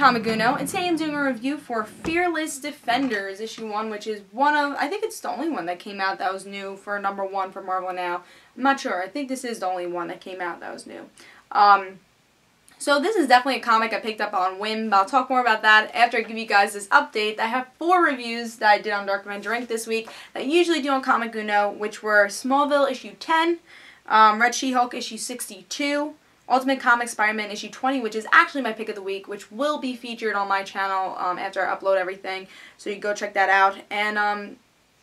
Kamaguno, and today I'm doing a review for Fearless Defenders, issue 1, which is one of, I think it's the only one that came out that was new for #1 for Marvel now. I'm not sure. I think this is the only one that came out that was new. So this is definitely a comic I picked up on whim, but I'll talk more about that after I give you guys this update. I have 4 reviews that I did on DarkAvengerINC this week that I usually do on Kamaguno, which were Smallville issue 10, Red She-Hulk issue 62, Ultimate Comics Spider-Man issue 20, which is actually my pick of the week, which will be featured on my channel after I upload everything, so you go check that out. And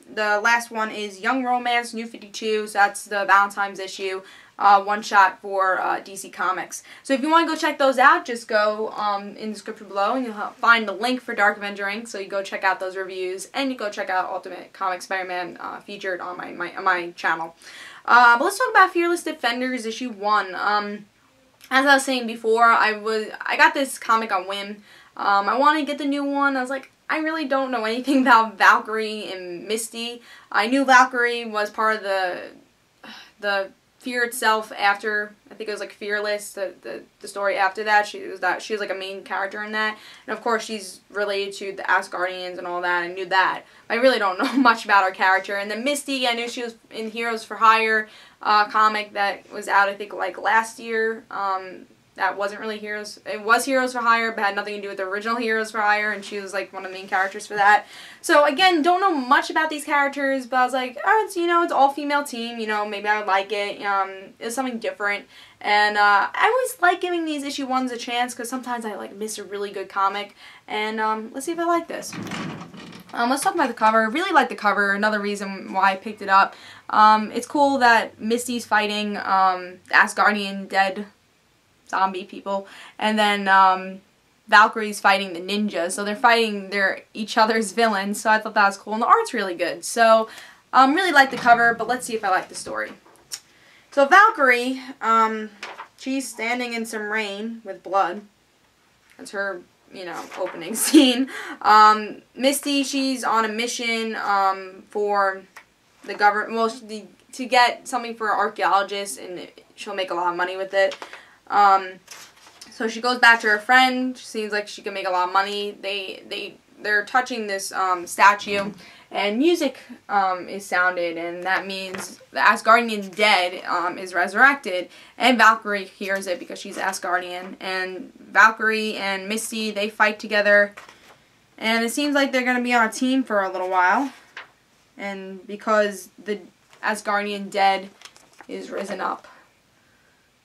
the last one is Young Romance, New 52, so that's the Valentine's issue, one-shot for DC Comics. So if you want to go check those out, just go in the description below and you'll find the link for DarkAvengerINC, so you go check out those reviews, and you go check out Ultimate Comics Spider-Man featured on my channel. But let's talk about Fearless Defenders issue 1. As I was saying before, I got this comic on whim. I wanted to get the new one. I was like, I really don't know anything about Valkyrie and Misty. I knew Valkyrie was part of the Fear itself after, I think it was like Fearless, the story after that. She was like a main character in that. And of course she's related to the Asgardians and all that. I knew that. I really don't know much about her character. And then Misty, I knew she was in Heroes for Hire comic that was out, I think, like last year. That wasn't really Heroes. It was Heroes for Hire, but had nothing to do with the original Heroes for Hire, and she was like one of the main characters for that. So again, don't know much about these characters, but I was like, oh, it's, it's all-female team, maybe I would like it. It's something different. And I always like giving these issue 1s a chance, because sometimes I like miss a really good comic. And let's see if I like this. Let's talk about the cover. I really like the cover. Another reason why I picked it up. It's cool that Misty's fighting the Asgardian dead zombie people, and then Valkyrie's fighting the ninjas, so they're fighting each other's villains, so I thought that was cool, and the art's really good. So really like the cover, but let's see if I like the story. So Valkyrie, she's standing in some rain with blood. That's her, opening scene. Misty, she's on a mission for the government, well, to get something for archaeologists, and she'll make a lot of money with it. So she goes back to her friend. She seems like she can make a lot of money. They're touching this statue, and music is sounded, and that means the Asgardian dead is resurrected, and Valkyrie hears it because she's Asgardian. And Valkyrie and Misty, they fight together, and it seems like they're going to be on a team for a little while, and because the Asgardian dead is risen up.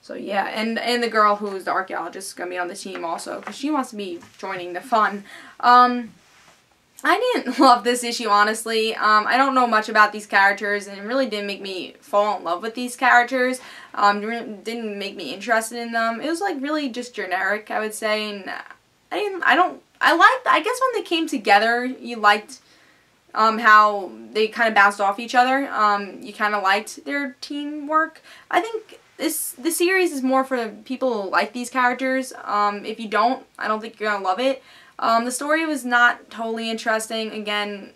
So yeah, and the girl who's the archaeologist is going to be on the team also, because she wants to be joining the fun. I didn't love this issue, honestly. I don't know much about these characters, and it really didn't make me fall in love with these characters. Didn't make me interested in them. It was like really just generic, I would say, and I guess when they came together, you liked how they kind of bounced off each other. You kind of liked their teamwork. I think the series is more for people who like these characters. If you don't, I don't think you're gonna love it. The story was not totally interesting. Again,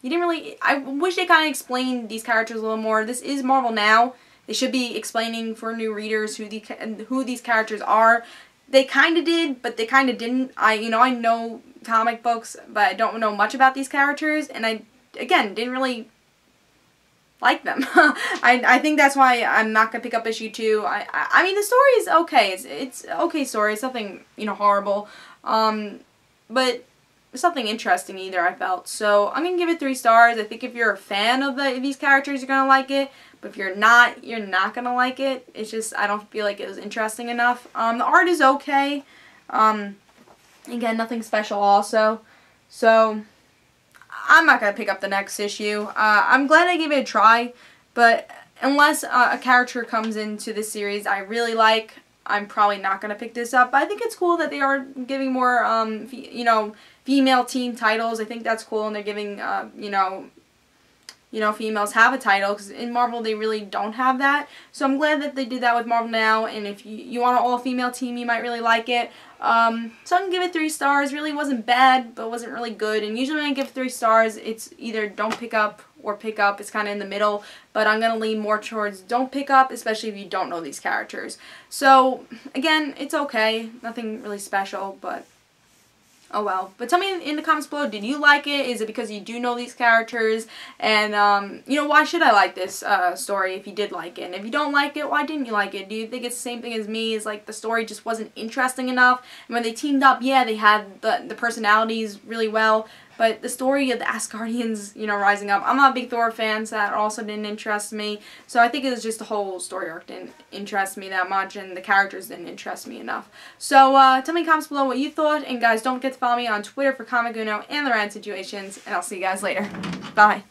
I wish they kind of explained these characters a little more. This is Marvel now. They should be explaining for new readers who these characters are. They kind of did, but they kind of didn't. I know comic books, but I don't know much about these characters, and I, again, didn't really like them. I think that's why I'm not gonna pick up issue 2. I mean, the story is okay. It's okay story. It's nothing horrible, but it's something interesting either, I felt. So I'm gonna give it 3 stars. I think if you're a fan of these characters, you're gonna like it. But if you're not gonna like it. It's just, I don't feel like it was interesting enough. The art is okay. Again, nothing special also. So I'm not going to pick up the next issue. I'm glad I gave it a try, but unless a character comes into this series I really like, I'm probably not going to pick this up. But I think it's cool that they are giving more, female team titles. I think that's cool, and they're giving, females have a title, because in Marvel they really don't have that. So I'm glad that they did that with Marvel now, and if you want an all-female team, you might really like it. So I'm going to give it 3 stars. Really wasn't bad, but wasn't really good. And usually when I give 3 stars, it's either don't pick up or pick up. It's kind of in the middle, but I'm going to lean more towards don't pick up, especially if you don't know these characters. So, again, it's okay. Nothing really special, but Oh well. But tell me in the comments below, did you like it? Is it because you do know these characters? And, you know, why should I like this story if you did like it? And if you don't like it, why didn't you like it? Do you think it's the same thing as me? Is like the story just wasn't interesting enough? And when they teamed up, yeah, they had the personalities really well. But the story of the Asgardians, you know, rising up, I'm not a big Thor fan, so that also didn't interest me. So I think it was just the whole story arc didn't interest me that much, and the characters didn't interest me enough. So tell me in the comments below what you thought, and guys, don't forget to follow me on Twitter for Comic Uno and the Rad Situations, and I'll see you guys later. Bye.